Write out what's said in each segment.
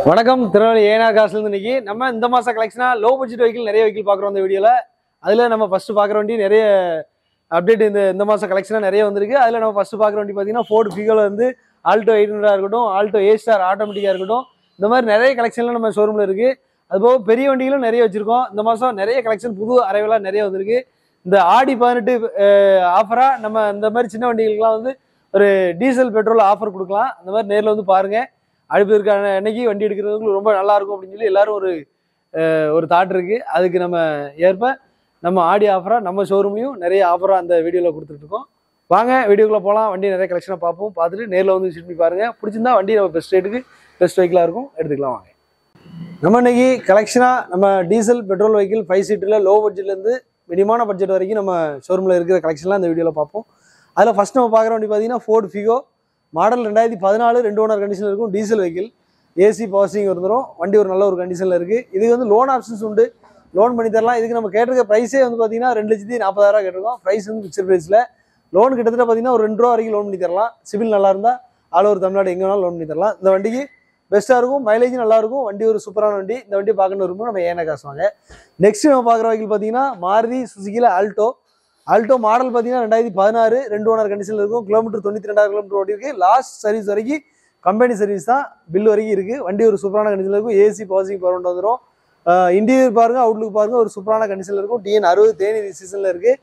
வணக்கம் திருநெல்வேலி ஏனார் காசுலேருந்து இன்னைக்கு நம்ம இந்த மாதம் கலெக்ஷனாக லோ பட்ஜெட் வெஹிக்கிள் நிறைய வெஹிக்கிள் பார்க்குறோம் இந்த வீடியோவில். அதில் நம்ம ஃபஸ்ட்டு பார்க்குற வண்டி நிறைய அப்டேட் இந்த மாதம் கலெக்ஷனாக நிறைய வந்திருக்கு. அதில் நம்ம ஃபஸ்ட்டு பார்க்குற வண்டி பார்த்தீங்கன்னா ஃபோர்டு ஃபிகோவில் வந்து ஆல்டோ 800 இருக்கட்டும், ஆல்டோ ஏ ஸ்டார் ஆட்டோமேட்டிக்காக இருக்கட்டும், இந்த மாதிரி நிறைய கலெக்ஷன்லாம் நம்ம ஷோரூமில் இருக்குது. அதுபோக பெரிய வண்டிகளும் நிறைய வச்சுருக்கோம். இந்த மாதம் நிறைய கலெக்ஷன் புது அரைவலாக நிறைய வந்திருக்கு. இந்த ஆடி 18 ஆஃபராக நம்ம இந்த மாதிரி சின்ன வண்டிகளுக்கெல்லாம் வந்து ஒரு டீசல் பெட்ரோல் ஆஃபர் கொடுக்கலாம். அந்த மாதிரி நேரில் வந்து பாருங்கள். அடுப்பு இருக்கான அன்னைக்கு வண்டி எடுக்கிறதுக்கு ரொம்ப நல்லா இருக்கும் அப்படின்னு சொல்லி எல்லாரும் ஒரு தாட் இருக்கு. அதுக்கு நம்ம ஏற்ப நம்ம ஆடி ஆஃபராக நம்ம ஷோரூம்லையும் நிறைய ஆஃபராக அந்த வீடியோவில் கொடுத்துட்ருக்கோம். வாங்க வீடியோக்குள்ளே போகலாம். வண்டி நிறைய கலெக்ஷனாக பார்ப்போம். பார்த்துட்டு நேரில் வந்து விசிட் பண்ணி பாருங்கள். பிடிச்சிருந்தா வண்டி நம்ம பெஸ்ட் ரேட்டுக்கு பெஸ்ட் வெஹிக்கிளாக இருக்கும், எடுத்துக்கலாம். வாங்க நம்ம இன்னைக்கு கலெக்ஷனாக நம்ம டீசல் பெட்ரோல் வெஹிக்கிள் 5 சீட்டில் லோ பட்ஜெட்லேருந்து மினிமான பட்ஜெட் வரைக்கும் நம்ம ஷோரூமில் இருக்கிற கலெக்ஷன்லாம் இந்த வீடியோவில் பார்ப்போம். அதில் ஃபஸ்ட் நம்ம பார்க்குற வண்டி பார்த்தீங்கன்னா ஃபோர்டு ஃபிகோ மாடல் 2014 2 ஓனர் கண்டிஷனில் இருக்கும். டீசல் வெஹிக்கிள், ஏசி பவர்ஸ்டீரிங் வந்துடும். வண்டி ஒரு நல்ல ஒரு கண்டிஷனில் இருக்குது. இதுக்கு வந்து லோன் ஆப்ஷன்ஸ் உண்டு, லோன் பண்ணி தரலாம். இதுக்கு நம்ம கேட்டிருக்க ப்ரைஸே வந்து பார்த்தீங்கன்னா 2,40,000 கேட்டிருக்கோம். ப்ரைஸ் வந்து ஃபிக்ஸட் ப்ரைஸில் லோன் கிட்டத்தட்ட பார்த்தீங்கன்னா ஒரு 2 ரூபா வரைக்கும் லோன் பண்ணி தரலாம். சிவில் நல்லா இருந்தால் ஆல் ஓவர் தமிழ்நாடு எங்கே வேணாலும் லோன் பண்ணி தரலாம். இந்த வண்டிக்கு பெஸ்ட்டாக இருக்கும், மைலேஜும் நல்லாயிருக்கும். வண்டி ஒரு சூப்பரான வண்டி. இந்த வண்டி பார்க்கணும் வரும்போது நம்ம ஏன காசு வாங்க. நெக்ஸ்ட் நம்ம பார்க்குற வெஹிக்கிள் பார்த்தீங்கன்னா மாருதி சுசுகியில் ஆல்டோ மாடல் பார்த்தீங்கன்னா 2016 2 ஓனர் கண்டிஷனில் இருக்கும். கிலோமீட்டர் 92,000 கிலோமீட்டர் ஓடி இருக்குது. லாஸ்ட் சர்வீஸ் வரைக்கும் கம்பெனி சர்வீஸ் தான், பில் வரைக்கும் இருக்குது. வண்டி ஒரு சூப்பரான கண்டிஷனில் இருக்கும். ஏசி பவர்ஸ்டீரிங் பவர் விண்டோ வந்துடும். இன்டீரியர் பாருங்கள், அவுட்லுக் பாருங்கள், ஒரு சூப்பரான கண்டிஷனில் இருக்கும். TN 60 தேனி சீசனில் இருக்குது.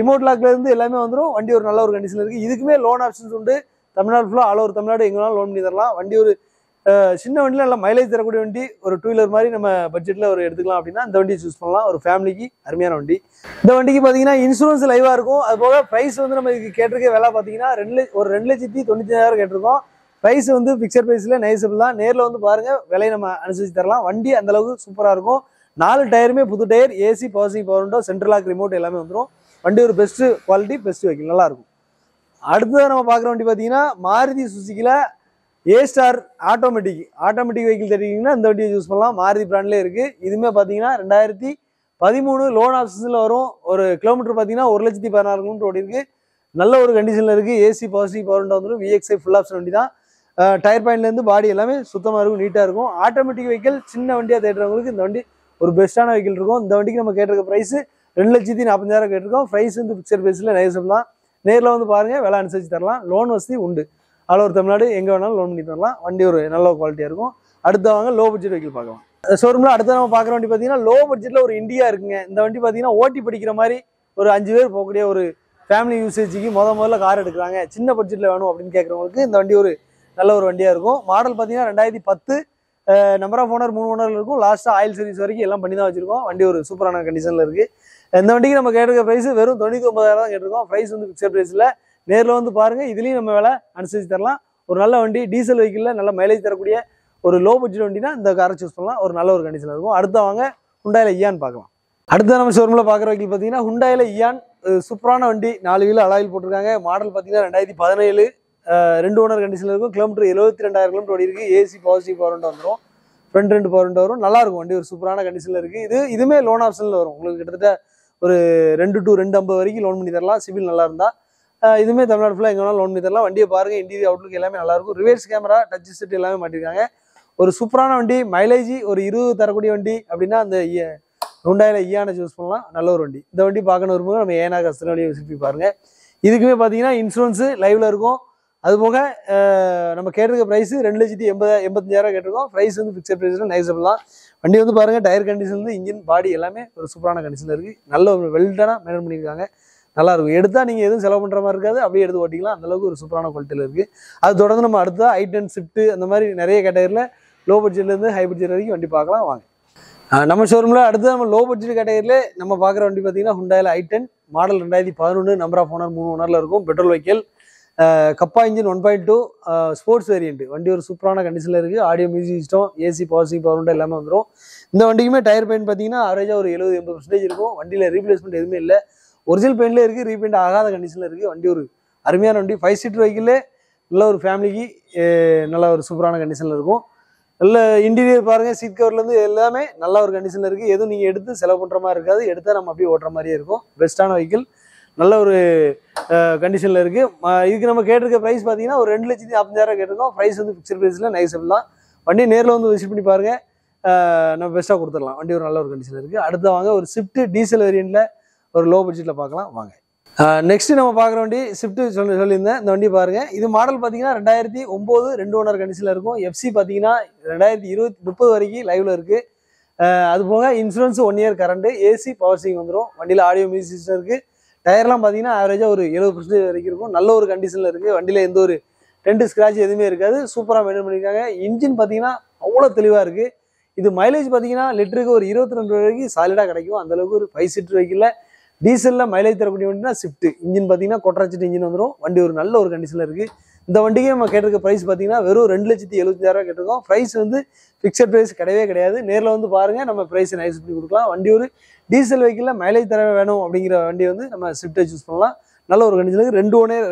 ரிமோட் லாக்லேருந்து எல்லாமே வந்துடும். வண்டி ஒரு நல்ல ஒரு கண்டிஷனில் இருக்குது. இதுக்குமே லோன் ஆப்ஷன்ஸ் உண்டு. தமிழ்நாடு ஃபுல்லாக ஆல் ஓவர் தமிழ்நாடு எங்கே வேணாலும் லோன் பண்ணி தரலாம். வண்டி ஒரு சின்ன வண்டியில் நல்லா மைலேஜ் தரக்கூடிய வண்டி. ஒரு 2 வீலர் மாதிரி நம்ம பட்ஜெட்டில் ஒரு எடுத்துக்கலாம் அப்படின்னா இந்த வண்டியை சூஸ் பண்ணலாம். ஒரு ஃபேமிலிக்கு அருமையான வண்டி. இந்த வண்டிக்கு பார்த்தீங்கன்னா இன்சூரன்ஸ் லைவாக இருக்கும். அது போக ப்ரைஸ் வந்து நம்ம இதுக்கு கேட்டிருக்க விலை பார்த்தீங்கன்னா 2,95,000 கேட்டிருக்கோம். ப்ரைஸ் வந்து ஃபிக்ஸட் ப்ரைஸில் நைசபிள் தான். நேரில் வந்து பாருங்கள், விலையை நம்ம அனுசரித்து தரலாம். வண்டி அந்தளவுக்கு சூப்பராக இருக்கும். 4 டயருமே புது tyre, AC power steering power window, central lock remote எல்லாமே வந்துடும். வண்டி ஒரு பெஸ்ட்டு குவாலிட்டி, பெஸ்ட் வெஹிக்கிள், நல்லாயிருக்கும். அடுத்ததாக நம்ம பார்க்குற வண்டி பார்த்தீங்கன்னா மாருதி சுசுகியில் ஏ ஸ்டார் ஆட்டோமேட்டிக் வெஹிக்கிள் தெரிவிங்கன்னா இந்த வண்டியை யூஸ் பண்ணலாம். மாருதி பிராண்ட்லேயே இருக்குது. இதுவுமே பார்த்தீங்கன்னா 2013 லோன் ஆப்ஷன்ஸில் வரும். ஒரு கிலோமீட்டர் பார்த்தீங்கன்னா 1,14,000 கிலோமீட்டர் ஓடி இருக்குது. நல்ல ஒரு கண்டிஷனில் இருக்குது. ஏசி பவர்ஸ்டீரிங் பவர் விண்டோ வந்துடும். VXI ஃபுல் ஆப்ஷன் வண்டி தான். டயர் பாயிண்ட்லேருந்து பாடி எல்லாமே சுத்தமாக இருக்கும், நீட்டாக இருக்கும். ஆட்டோமேட்டிக் வெஹிக்கிள் சின்ன வண்டியாக தேடுறவங்களுக்கு இந்த வண்டி ஒரு பெஸ்ட்டான வெஹிக்கிள் இருக்கும். இந்த வண்டிக்கு நம்ம கேட்டிருக்க ப்ரைஸ் 2,40,000 கேட்டிருக்கோம். ப்ரைஸ் வந்து ஃபிக்ஸட் ப்ரைஸில் நைசம் தான். நேரில் வந்து பாருங்கள், விலை அனுசரித்து தரலாம். லோன் வசதி உண்டு. ஆல் ஓவர் தமிழ்நாடு எங்கே வேணாலும் லோன் பண்ணி தரலாம். வண்டி ஒரு நல்ல குவாலிட்டியாக இருக்கும். அடுத்து வாங்க லோ பட்ஜெட் வெஹிக்கிள் பார்க்கலாம். ஷோரூமில் அடுத்த நம்ம பார்க்குற வண்டி பார்த்தீங்கன்னா லோ பட்ஜெட்டில் ஒரு இண்டியா இருக்குங்க. இந்த வண்டி பார்த்தீங்கன்னா ஓட்டி படிக்கிற மாதிரி ஒரு 5 பேர் போகக்கூடிய ஒரு ஃபேமிலி யூசேஜுக்கு முதல்ல கார் எடுக்கிறாங்க, சின்ன பட்ஜெட்டில் வேணும் அப்படின்னு கேட்குறவங்களுக்கு இந்த வண்டி ஒரு நல்ல ஒரு வண்டியாக இருக்கும். மாடல் பார்த்தீங்கன்னா 2010, நம்பர் ஆஃப் ஓனர் 3 ஓனர் இருக்கும். லாஸ்ட்டாக ஆயில் சர்வீஸ் வரைக்கும் எல்லாம் பண்ணி தான் வச்சிருக்கோம். வண்டி ஒரு சூப்பரான கண்டிஷனில் இருக்குது. இந்த வண்டிக்கு நம்ம கேட்டிருக்க ப்ரைஸ் வெறும் 99,000 தான் கேட்டிருக்கோம். ப்ரைஸ் வந்து ஃபிக்ஸட் ப்ரைஸில். நேரில் வந்து பாருங்கள், இதுலேயும் நம்ம விலை அனுசரித்து தரலாம். ஒரு நல்ல வண்டி, டீசல் வெஹிக்கிளில் நல்ல மைலேஜ் தரக்கூடிய ஒரு லோ பட்ஜெட் வண்டினா இந்த காரை சூஸ் பண்ணலாம். ஒரு நல்ல ஒரு கண்டிஷனில் இருக்கும். அடுத்த வாங்க ஹுண்டாயில் இயான் பார்க்கலாம். அடுத்த நம்ம ஷோரூமில் பார்க்குற வெஹிக்கிள் பார்த்தீங்கன்னா ஹுண்டாயில் இயான் சூப்பரான வண்டி. 4 வீல் அலாயில் போட்டிருக்காங்க. மாடல் பார்த்தீங்கன்னா 2017 2 ஓனர் கண்டிஷனில் இருக்கும். கிலோமீட்டர் 72,000 கிலோமீட்டர் ஓடி இருக்குது. ஏசி பவர்ஸ்டீரிங் பவர் விண்டோ வந்துடும். ஃப்ரண்ட் 2 பவர் விண்டோ வரும். நல்லாயிருக்கும். வண்டி ஒரு சூப்பரான கண்டிஷனில் இருக்குது. இதுவுமே லோன் ஆப்ஷனில் வரும். உங்களுக்கு கிட்டத்தட்ட ஒரு 2 to 250 வரைக்கும் லோன் பண்ணி தரலாம், சிவில் நல்லா இருந்தால். இதுவுமே தமிழ்நாடு ஃபுல்லாக எங்கே வேணாலும் லோன் பண்ணி தரலாம். வண்டியை பாருங்கள், இன்டீரியர் அவுட்லுக் எல்லாமே நல்லாயிருக்கும். ரிவர்ஸ் கேமரா, டச் செட் எல்லாமே மாட்டிருக்காங்க. ஒரு சூப்பரான வண்டி. மைலேஜ் ஒரு 20 தரக்கூடிய வண்டி அப்படின்னா அந்த ஹுண்டாயில் இயானை சூஸ் பண்ணலாம். நல்ல ஒரு வண்டி. இந்த வண்டி பார்க்கணும் வரும்போது நம்ம ஏனா கஸ்டமர் விசிட் பண்ணி பாருங்கள். இதுக்குமே பார்த்தீங்கன்னா இன்சூரன்ஸு லைவில் இருக்கும். அதுபோக நம்ம கேட்டிருக்க ப்ரைஸ் 2,85,000 கேட்டிருக்கோம். ப்ரைஸ் வந்து ஃபிக்ஸட் ப்ரைஸில் நைசபிள் தான். வண்டி வந்து பாருங்கள், டயர் கண்டிஷன் வந்து இன்ஜின் பாடி எல்லாமே ஒரு சூப்பரான கண்டிஷனில் இருக்குது. நல்ல ஒரு வெல்டனாக மெயின்டைன் பண்ணியிருக்காங்க. நல்லாயிருக்கும். எடுத்தால் நீங்கள் எதுவும் செலவு பண்ணுற மாதிரி இருக்காது, அப்படியே எடுத்து ஓட்டிக்கலாம். அந்தளவுக்கு ஒரு சூப்பரான குவாலிட்டியில் இருக்குது. அது தொடர்ந்து நம்ம அடுத்தா i10 ஸ்விஃப்ட் அந்த மாதிரி நிறைய கேட்டகரியில் லோ பட்ஜெட்லேருந்து ஹை பட்ஜெட் வரைக்கும் வண்டி பார்க்கலாம். வாங்க நம்ம ஷோரூமில் அடுத்து நம்ம லோ பட்ஜெட் கேட்டகரியில் நம்ம பார்க்குற வண்டி பார்த்தீங்கன்னா ஹுண்டாயில் i10 model 2011 number of owner 3 ஓனரில் இருக்கும். Petrol vehicle, Kappa engine 1.2 sports variant. வண்டி ஒரு சூப்பரான கண்டிஷனில் இருக்குது. Audio music system, AC power steering power window எல்லாமே வந்துடும். இந்த வண்டிக்குமே டயர் பெயிண்ட் பார்த்தீங்கன்னா ஆவரேஜாக ஒரு 70-80% இருக்கும். வண்டியில் ரீப்ளேஸ்மெண்ட் எதுவுமே இல்லை. ஒரிஜினல் பெயிண்ட்லேயே இருக்குது, ரீபெயிண்ட் ஆகாத கண்டிஷனில் இருக்குது. வண்டி ஒரு அருமையான வண்டி. 5 சீட்டர் வெஹிக்கிளே நல்ல ஒரு ஃபேமிலிக்கு நல்ல ஒரு சூப்பரான கண்டிஷனில் இருக்கும். நல்ல இன்டீரியர் பாருங்கள், சீட் கவர்லேருந்து எல்லாமே நல்ல ஒரு கண்டிஷனில் இருக்குது. எதுவும் நீங்கள் எடுத்து செலவு பண்ணுற மாதிரி இருக்காது, எடுத்தால் நம்ம அப்படியே ஓட்டுற மாதிரியே இருக்கும். பெஸ்ட்டான வெஹிக்கிள், நல்ல ஒரு கண்டிஷனில் இருக்குது. இதுக்கு நம்ம கேட்டிருக்க ப்ரைஸ் பார்த்தீங்கன்னா ஒரு 2,40,000 கேட்டிருக்கோம். ப்ரைஸ் வந்து ஃபிக்ஸட் ப்ரைஸில் நைசபிள் தான். வண்டி நேரில் வந்து விசிட் பண்ணி பாருங்கள், நம்ம பெஸ்ட்டாக கொடுத்துடலாம். வண்டி ஒரு நல்ல ஒரு கண்டிஷனில் இருக்குது. அடுத்த வாங்க ஒரு ஸ்விஃப்ட் டீசல் வேரியண்ட்டில் ஒரு லோ பட்ஜெட்டில் பார்க்கலாம் வாங்க. நெக்ஸ்ட்டு நம்ம பார்க்குற வண்டி ஸ்விஃப்ட் சொல்லியிருந்தேன். இந்த வண்டி பாருங்கள். இது மாடல் பார்த்தீங்கன்னா 2009 2 ஓனர் கண்டிஷனில் இருக்கும். எஃப்சி பார்த்தீங்கன்னா 2030 வரைக்கும் லைவில் இருக்குது. அது போக insurance 1 year current, AC power steering வந்துடும். வண்டியில் ஆடியோ மியூசிக் சிஸ்டம் இருக்குது. டயர்லாம் பார்த்தீங்கன்னா ஆவரேஜாக ஒரு 70% வரைக்கும் இருக்கும். நல்ல ஒரு கண்டிஷனில் இருக்குது. வண்டியில் எந்த ஒரு டென்ட் ஸ்க்ராட்ச் எதுவுமே இருக்காது. சூப்பராக மெயின்டைன் பண்ணியிருக்காங்க. இன்ஜின் பார்த்தீங்கன்னா அவ்வளோ தெளிவாக இருக்குது. இது மைலேஜ் பார்த்தீங்கன்னா லிட்டருக்கு ஒரு 22 வரைக்கும் சாலிடாக கிடைக்கும். அந்தளவுக்கு ஒரு 5 சீட்டர் வெஹிக்கிளில் டீசலில் மைலேஜ் தரக்கூடிய வண்டினா ஸ்விஃப்ட். இன்ஜின் பார்த்தீங்கன்னா கொட்டராச்சிட்டு இன்ஜின் வந்துடும். வண்டி ஒரு நல்ல ஒரு கண்டிஷனில் இருக்குது. இந்த வண்டிக்கு நம்ம கேட்டிருக்க ப்ரைஸ் பார்த்தீங்கன்னா வெறும் 2,75,000 கேட்டிருக்கோம். ப்ரைஸ் வந்து ஃபிக்ஸட் ப்ரைஸ் கிடையவே கிடையாது. நேரில் வந்து பாருங்கள், நம்ம ப்ரைஸை நைஸ் பண்ணி கொடுக்கலாம். வண்டி ஒரு டீசல் வெஹிக்கிளில் மைலேஜ் தர வேணும் அப்படிங்கிற வண்டி வந்து நம்ம ஸ்விஃப்ட்டை சூஸ் பண்ணலாம். நல்ல ஒரு கண்டிஷனில் இருக்குது.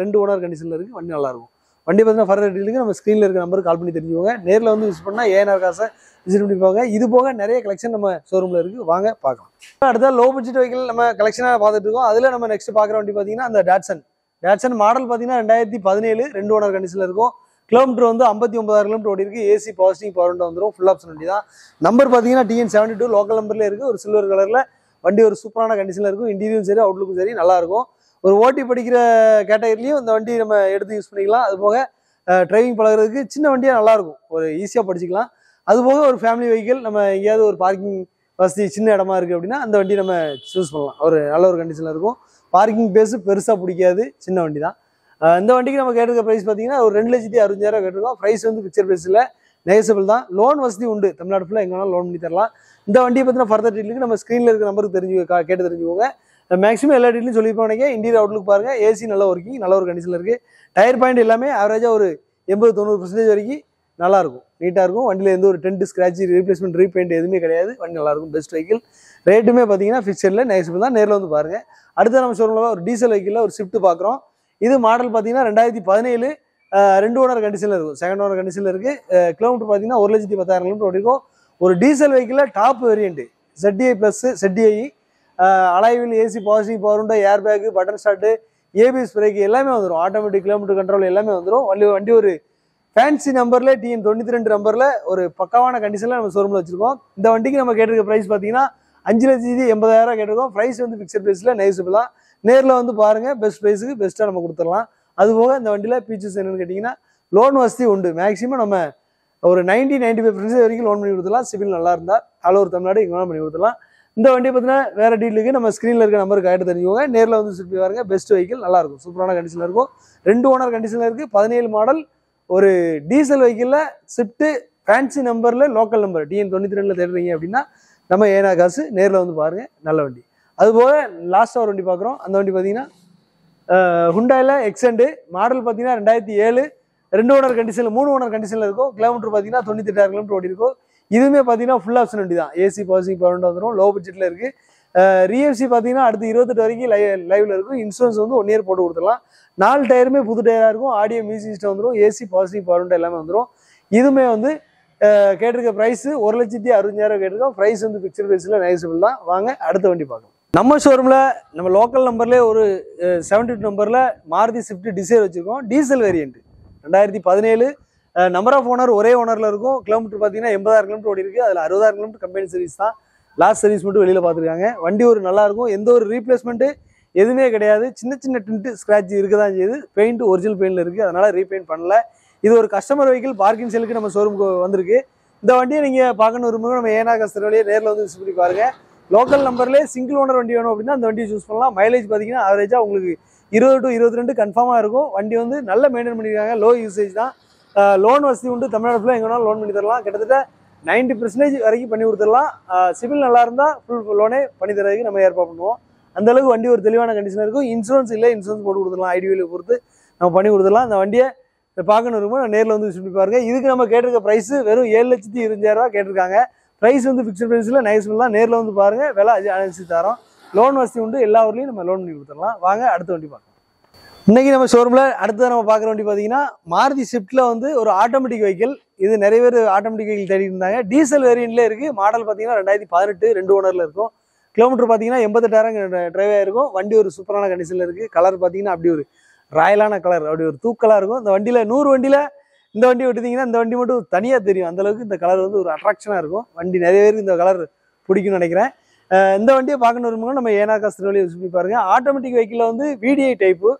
2 ஓனர் கண்டிஷனில் இருக்குது. வண்டி நல்லாயிருக்கும். வண்டி பார்த்தீங்கன்னா ஃபர்தர் டீட்டெயிலுக்கு நம்ம ஸ்க்ரீனில் இருக்க நம்பருக்கு கால் பண்ணி தெரிஞ்சுக்கோங்க. நேரில் வந்து யூஸ் பண்ணால் ஏஆர்ஆர் காசை விசிட் பண்ணி போங்க. இது போக நிறைய கலெக்ஷன் நம்ம ஷோரூமில் இருக்குது, வாங்க பார்க்கலாம். அடுத்த லோ பட்ஜெட் வெஹிக்கிள் நம்ம கலெக்ஷனாக பார்த்துட்டு இருக்கோம். அதில் நம்ம நெக்ஸ்ட் பார்க்குற வண்டி பார்த்தீங்கன்னா அந்த டாட்சன் மாடல் பார்த்தீங்கன்னா 2017 2 ஓனர் கண்டிஷனில் இருக்கும். கிலோமீட்டர் வந்து 59,000 கிலோமீட்டர் ஓடி இருக்குது. AC power steering power window வந்துடும். ஃபுல் ஆப்ஷன் வண்டி தான். நம்பர் பார்த்தீங்கன்னா TN72 லோக்கல் நம்பர்லேயே இருக்குது. ஒரு சில்வர் கலரில் வண்டி ஒரு சூப்பரான கண்டிஷனில் இருக்கும். இன்டீரியரும் சரி அவுட்லுக்கும் சரி நல்லாயிருக்கும். ஒரு ஓட்டி படிக்கிற கேட்டகரிலையும் இந்த வண்டி நம்ம எடுத்து யூஸ் பண்ணிக்கலாம். அது போக டிரைவிங் பழகிறதுக்கு சின்ன வண்டியாக நல்லாயிருக்கும், ஒரு ஈஸியாக படிச்சிக்கலாம். அதுபோக ஒரு ஃபேமிலி வெஹிக்கிள், நம்ம எங்கேயாவது ஒரு பார்க்கிங் வசதி சின்ன இடமா இருக்குது அப்படின்னா அந்த வண்டி நம்ம சூஸ் பண்ணலாம். ஒரு நல்ல ஒரு கண்டிஷனில் இருக்கும். பார்க்கிங் பேஸு பெருசாக பிடிக்காது, சின்ன வண்டி தான். இந்த வண்டிக்கு நம்ம கேட்டிருக்க ப்ரைஸ் பார்த்தீங்கன்னா ஒரு 2,60,000 கேட்டிருக்கோம். ப்ரைஸ் வந்து பிக்சர் ப்ரைஸில் நெகசபிள் தான். லோன் வசதி உண்டு. தமிழ்நாடு ஃபுல்லாக எங்கே வேணாலும் லோன் பண்ணி தரலாம். இந்த வண்டியை பற்றின ஃபர்தர் டீட்டெயிலுக்கு நம்ம ஸ்க்ரீனில் இருக்கிற நம்பருக்கு கேட்டு தெரிஞ்சுக்கோங்க. மேக்ஸிமம் எல்லா டீட்டெயிலும் சொல்லியிருப்போம். நினைக்கிறேன் இன்டீரியர் அவுட்லுக் பாருங்கள். ஏசி நல்ல ஒர்க்கிங், நல்ல ஒரு கண்டிஷனில் இருக்குது. டயர் பாயிண்ட் எல்லாமே ஆவரேஜாக ஒரு 80-90% வரைக்கும் நல்லாயிருக்கும், நீட்டாக இருக்கும். வண்டியில் எந்த ஒரு டென்ட் ஸ்க்ராட்ச் ரீப்ளேஸ்மெண்ட் ரீபெயிண்ட் எதுவுமே கிடையாது. வண்டி நல்லாயிருக்கும். Best vehicle. ரேட்டுமே பார்த்தீங்கன்னா ஃபிக்ஸடில் நெகசபிள் தான். நேரில் வந்து பாருங்கள். அடுத்த நம்ம ஷோரூமில் ஒரு டீசல் வெஹிக்கிளில் ஒரு ஸ்விஃப்ட் பார்க்குறோம். இது மாடல் பார்த்தீங்கன்னா 2017 2 ஓனர் கண்டிஷனில் இருக்கும். செகண்ட் ஓனர் கண்டிஷனில் இருக்குது. கிலோமீட்டர் பார்த்தீங்கன்னா 1,10,000 கிலோமீட்டர் ஓடிக்கும். ஒரு டீசல் வெஹிக்கிளில் top variant ZDI plus ZDI அலாய்வில், AC power steering power window, air bag, button start, ABS brake எல்லாமே வந்துடும். ஆட்டோமேட்டிக் கிலோமீட்டர் கண்ட்ரோல் எல்லாமே வந்துடும். வண்டி ஒரு ஃபேன்சி நம்பரில் TN92 நம்பரில் ஒரு பக்காவான கண்டிஷனில் நம்ம ஷோரூமில் வச்சுருக்கோம். இந்த வண்டிக்கு நம்ம கேட்டிருக்க ப்ரைஸ் பார்த்தீங்கன்னா 5,80,000 கேட்டிருக்கோம். ப்ரைஸ் வந்து ஃபிக்ஸட் ப்ரைஸில் நெகசபிள் தான். நேரில் வந்து பாருங்கள், பெஸ்ட் ப்ரைஸுக்கு பெஸ்ட்டாக நம்ம கொடுத்துடலாம். அதுபோக இந்த வண்டியில் ஃபீச்சர்ஸ் என்னென்னு கேட்டிங்கன்னா லோன் வசதி உண்டு. மேக்ஸிமம் நம்ம ஒரு 90-95% வரைக்கும் லோன் பண்ணி கொடுத்துடலாம். சிவில் நல்லா இருந்தால் ஆல் ஓவர் தமிழ்நாடு இங்கே வேணால் பண்ணி கொடுத்துடலாம். இந்த வண்டியை பார்த்தீங்கன்னா வேறு டீட்டெயிலுக்கு நம்ம ஸ்க்ரீனில் இருக்க நம்பருக்கு ஆகிட்டு தெரிஞ்சுக்கோங்க. நேரில் வந்து சுற்றி பாருங்க. பெஸ்ட் வெஹிக்கிள், நல்லாயிருக்கும். சூப்பரான கண்டிஷனில் இருக்கும். 2 ஓனர் கண்டிஷனில் இருக்குது. 17 மாடல் ஒரு டீசல் வெஹிக்கிளில் ஸ்விஃப்ட் ஃபேன்சி நம்பரில் லோக்கல் நம்பர் TN92 தேடுறீங்க அப்படின்னா நம்ம ஏஆர்ஆர் காசு. நேரில் வந்து பாருங்கள், நல்ல வண்டி. அதுபோக லாஸ்ட்டாக ஒரு வண்டி பார்க்குறோம். அந்த வண்டி பார்த்தீங்கன்னா ஹுண்டாயில் எக்ஸெண்டு மாடல் பார்த்தீங்கன்னா 2007 2 ஓனர் கண்டிஷனில் 3 ஓனர் கண்டிஷனில் இருக்கும். கிலோமீட்டர் பார்த்தீங்கன்னா 98,000 கிலோமீட்டர் ஓடி இருக்கும். இதுவுமே பார்த்தீங்கன்னா ஃபுல் ஆப்ஷன் வண்டி தான். AC power steering power window வந்துடும். லோ பட்ஜெட்டில் இருக்குது. ரீஎஃப்சி பார்த்தீங்கன்னா அடுத்து 28 வரைக்கும் லைவில் இருக்கும். இன்சூரன்ஸ் வந்து 1 இயர் போட்டு கொடுத்துடலாம். 4 டயருமே புது டயராக இருக்கும். ஆடியோ மியூசிக் சிஸ்டம் வந்துடும். AC power steering power window எல்லாமே வந்துடும். இதுவுமே வந்து கேட்டிருக்க ப்ரைஸ் 1,60,000 கேட்டிருக்கோம். ப்ரைஸ் வந்து ஃபிக்ஸட் ப்ரைஸில் நெகசபிள் தான். வாங்க அடுத்த வண்டி பார்க்கலாம். நம்ம ஷோரூமில் நம்ம லோக்கல் நம்பர்லேயே ஒரு 72 நம்பரில் மாருதி ஸ்விஃப்ட் டிசைர் வச்சுருக்கோம். Diesel variant 2017 number of owner ஒரே ஓனரில் இருக்கும். கிலோமீட்டர் பார்த்தீங்கன்னா 80,000 கிலோமீட்டர் ஓடி இருக்குது. அதில் 60,000 கிலோமீட்டர் கம்பெனி சர்வீஸ் தான். லாஸ்ட் சர்வீஸ் மட்டும் வெளியில் பார்த்துருக்காங்க. வண்டி ஒரு நல்லாயிருக்கும். எந்த ஒரு ரீப்ளேஸ்மெண்ட்டு எதுவுமே கிடையாது. சின்ன சின்ன டின்ட்டு ஸ்க்ராட்ச் இருக்க தான் செய்யுது. பெயிண்ட் ஒரிஜினல் பெயிண்டில் இருக்குது. அதனால் ரீபெயிண்ட் பண்ணல. இது ஒரு கஸ்டமர் வெஹிக்கிள். பார்க்கிங் செலுக்கு நம்ம ஷோரூமுக்கு வந்திருக்கு. இந்த வண்டியை நீங்கள் பார்க்கணும் விரும்புங்க, நம்ம ஏஆர்ஆர் காசு வழியே நேரில் வந்து யூஸ் பண்ணி பாருங்கள். லோக்கல் நம்பர்லேயே சிங்கிள் ஓனர் வண்டி வேணும் அப்படின்னா அந்த வண்டியை சூஸ் பண்ணலாம். மைலேஜ் பார்த்தீங்கன்னா ஆவரேஜாக உங்களுக்கு 20 to 22 கன்ஃபார்மாக இருக்கும். வண்டி வந்து நல்ல மெயின்டைன் பண்ணியிருக்காங்க. லோ யூசேஜ் தான். லோன் வசதி உண்டு. தமிழ்நாடு ஃபுல்லாக எங்கே வேணாலும் லோன் பண்ணி தரலாம். கிட்டத்தட்ட 90% வரைக்கும் பண்ணி கொடுத்துடலாம். சிவில் நல்லா இருந்தால் ஃபுல் லோனே பண்ணி தரதுக்கு நம்ம ஏற்பாடு பண்ணுவோம். அந்தளவுக்கு வண்டி ஒரு தெளிவான கண்டிஷனாக இருக்கும். இன்சூரன்ஸ் இல்லை, இன்சூரன்ஸ் போட்டு கொடுத்துடலாம். ஐடிவியில் பொறுத்து நம்ம பண்ணி கொடுத்துடலாம். அந்த வண்டியை பார்க்கணும் இருக்கும்போது நேரில் வந்து விசிட் பண்ணி பாருங்க. இதுக்கு நம்ம கேட்டிருக்க ப்ரைஸ் வெறும் 7,20,000 கேட்டிருக்காங்க. ப்ரைஸ் வந்து ஃபிக்ஸட் ப்ரைஸில் நைஸ்ஃபுல் தான். நேரில் வந்து பாருங்கள், விலை அனுசரித்து தரோம். லோன் வசதி உண்டு. எல்லா ஊர்லேயும் நம்ம லோன் பண்ணி கொடுத்துடலாம். வாங்க அடுத்த வண்டி பார்க்கலாம். இன்றைக்கி நம்ம ஷோரூமில் அடுத்ததாக நம்ம பார்க்குற வண்டி பார்த்தீங்கன்னா மாருதி ஸ்விஃப்ட்டில் வந்து ஒரு ஆட்டோமேட்டிக் வெஹிக்கிள். இது நிறைய பேர் ஆட்டோமேட்டிக் வெஹிக்கிள் தேடி இருந்தாங்க. டீசல் வேரியன்ட்லேயே இருக்குது. மாடல் பார்த்தீங்கன்னா 2018 2 ஓனரில் இருக்கும். கிலோமீட்டர் பார்த்தீங்கன்னா 88,000 டிரைவ் ஆகிருக்கும். வண்டி ஒரு சூப்பரான கண்டிஷனில் இருக்குது. கலர் பார்த்தீங்கன்னா அப்படி ஒரு ராயலான கலர், அப்படி ஒரு தூக்கலாக இருக்கும். இந்த வண்டியில் 100 வண்டியில் இந்த வண்டி விட்டுட்டீங்கன்னா இந்த வண்டி மட்டும் தனியாக தெரியும். அந்தளவுக்கு இந்த கலர் வந்து ஒரு அட்ராக்ஷனாக இருக்கும். வண்டி நிறைய பேருக்கு இந்த கலர் பிடிக்கும்னு நினைக்கிறேன். இந்த வண்டியை பார்க்கணும் வரும்போது நம்ம ஏனார் கார்ஸ் திருநெல்வேலி யூஸ் பண்ணி பாருங்க. ஆட்டோமேட்டிக் வெஹிக்கிளில் வந்து VDI டைப்பு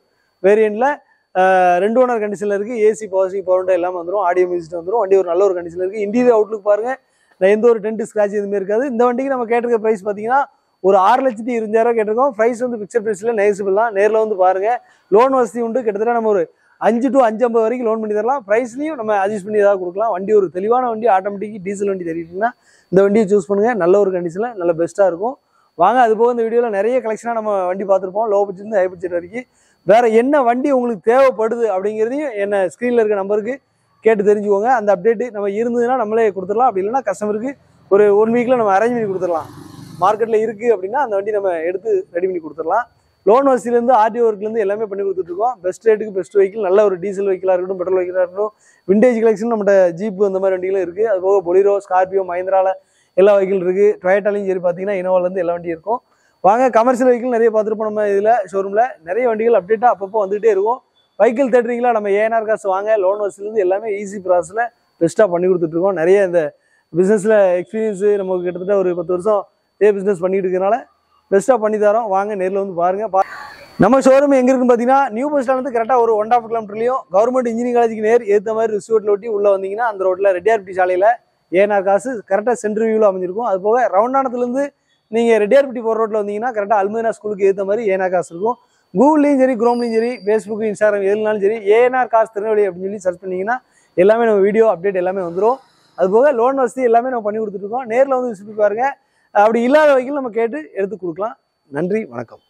வேரியண்ட்டில் 2 ஓனர் கண்டிஷனில் இருக்குது. ஏசி பவர் பவுண்டர் எல்லாமே வந்துடும். ஆடியோ மியூசிக் வந்துடும். வண்டி ஒரு நல்ல ஒரு கண்டிஷனில் இருக்குது. இன்டீரியர் அவுட்லுக் பாருங்கள், எந்த ஒரு டென்ட் ஸ்க்ராட்ச் எதுவுமே இருக்காது. இந்த வண்டிக்கு நம்ம கேட்டிருக்க ப்ரைஸ் பார்த்தீங்கன்னா ஒரு 6,20,000 கேட்டிருக்கோம். ப்ரைஸ் வந்து பிக்சர் ப்ரைஸில் நெகோசியபிள் தான். நேரில் வந்து பாருங்கள். லோன் வசதி உண்டு. கிட்டத்தட்ட நம்ம ஒரு 5 to 550 வரைக்கும் லோன் பண்ணி தரலாம். ப்ரைஸ்லையும் நம்ம அட்ஜஸ்ட் பண்ணி ஏதாவது கொடுக்கலாம். வண்டி ஒரு தெளிவான வண்டி, ஆட்டோமேட்டிக் டீசல் வண்டி தெரியுதுன்னா இந்த வண்டியை சூஸ் பண்ணுங்கள். நல்ல ஒரு கண்டிஷனில் நல்ல பெஸ்ட்டாக இருக்கும். வாங்க, அது போக இந்த வீடியோவில் நிறைய கலெக்ஷனாக நம்ம வண்டி பார்த்துருப்போம். லோ பட்ஜெட் ஹை பட்ஜெட் வரைக்கும். வேறு என்ன வண்டி உங்களுக்கு தேவைப்படுது அப்படிங்கிறதையும் என்ன ஸ்க்ரீனில் இருக்க நம்பருக்கு கேட்டு தெரிஞ்சுக்கோங்க. அந்த அப்டேட்டு நம்ம இருந்ததுன்னா நம்மளே கொடுத்துடலாம். அப்படி இல்லைன்னா கஸ்டமருக்கு ஒரு 1 வீக்கில் நம்ம அரேஞ்ச் பண்ணி கொடுத்துடலாம். மார்க்கெட்டில் இருக்குது அப்படின்னா அந்த வண்டி நம்ம எடுத்து ரெடி பண்ணி கொடுத்துடலாம். லோன் வசதியிலேருந்து RTO ஒர்க்லேருந்து எல்லாமே பண்ணி கொடுத்துட்ருக்கோம். பெஸ்ட் ரேட்டுக்கு பெஸ்ட் வெஹிக்கிள், நல்ல ஒரு டீசல் வெஹிக்கிளாக இருக்கட்டும், பெட்ரோல் வெஹிக்கிளாக இருக்கட்டும், விண்டேஜ் கலெக்ஷன் நம்மகிட்ட ஜீப்பு அந்த மாதிரி வண்டிகளும் இருக்குது. அது போக பொலிரோ, ஸ்கார்பியோ, மஹிந்திராவில் எல்லா வெஹிக்கிள் இருக்குது. டொயோட்டாலையும் சரி பார்த்தீங்கன்னா இனோவாலேருந்து எல்லா வண்டியும் இருக்கும். வாங்க, கமர்ஷியல் வெஹிக்கிள் நிறைய பார்த்துருப்போம் நம்ம இதில் ஷோரூமில். நிறைய வண்டிகள் அப்டேட்டாக அப்பப்போ வந்துகிட்டே இருக்கும். வெஹிக்கிள் தேடுறீங்களா, நம்ம ஏனார் கார்ஸ் வாங்க. லோன் வசதியிலேருந்து எல்லாமே ஈஸி ப்ராசஸில் பெஸ்ட்டாக பண்ணி கொடுத்துட்ருக்கோம். நிறைய இந்த பிஸ்னஸில் எக்ஸ்பீரியன்ஸு நமக்கு கிட்டத்தட்ட ஒரு 10 வருஷம் பிஸ்னஸ் பண்ணிட்டு இருக்கிறனால பெஸ்ட்டாக பண்ணி தரோம். வாங்க, நேரில் வந்து பாருங்கள். நம்ம ஷோரூம் எங்கே இருக்குன்னு பார்த்தீங்கன்னா நியூ பஸ் ஸ்டாண்ட் வந்து கரெக்டாக ஒரு 1.5 கிலோமீட்டர்லையும் கவர்மெண்ட் இன்ஜினியரிங் காலேஜுக்கு நேர் ஏற்ற மாதிரி ரிசோர்ட்டில் ஒட்டி உள்ளே வந்தீங்கன்னா அந்த ரோட்டில் ரெட்டியார்பட்டி சாலையில் ஏனார் காசு கரெக்டாக சென்ட்ரல் வியூவில் அமைஞ்சிருக்கும். அது போக ரவுண்டானத்துலேருந்து நீங்கள் ரெட்டியார்பட்டி போகிற ரோட்டில் வந்தீங்கன்னா கரெக்டாக அல்மேனா ஸ்கூலுக்கு ஏற்ற மாதிரி ஏனார் காசு இருக்கும். கூகுள்லையும் சரி, குரோம்லையும் சரி, ஃபேஸ்புக், இன்ஸ்டாகிராம் எதுனாலும் சரி ஏனார் காசு திருநெல்வேலி அப்படின்னு சொல்லி சர்ச் பண்ணிங்கன்னா எல்லாமே நம்ம வீடியோ அப்டேட் எல்லாமே வந்துடும். அது போக லோன் வசதி எல்லாமே நம்ம பண்ணி கொடுத்துட்ருக்கோம். நேரில் வந்து விசிட் பாருங்கள். அப்படி இல்லாத வகையில் நம்ம கேட்டு எடுத்து கொடுக்கலாம். நன்றி, வணக்கம்.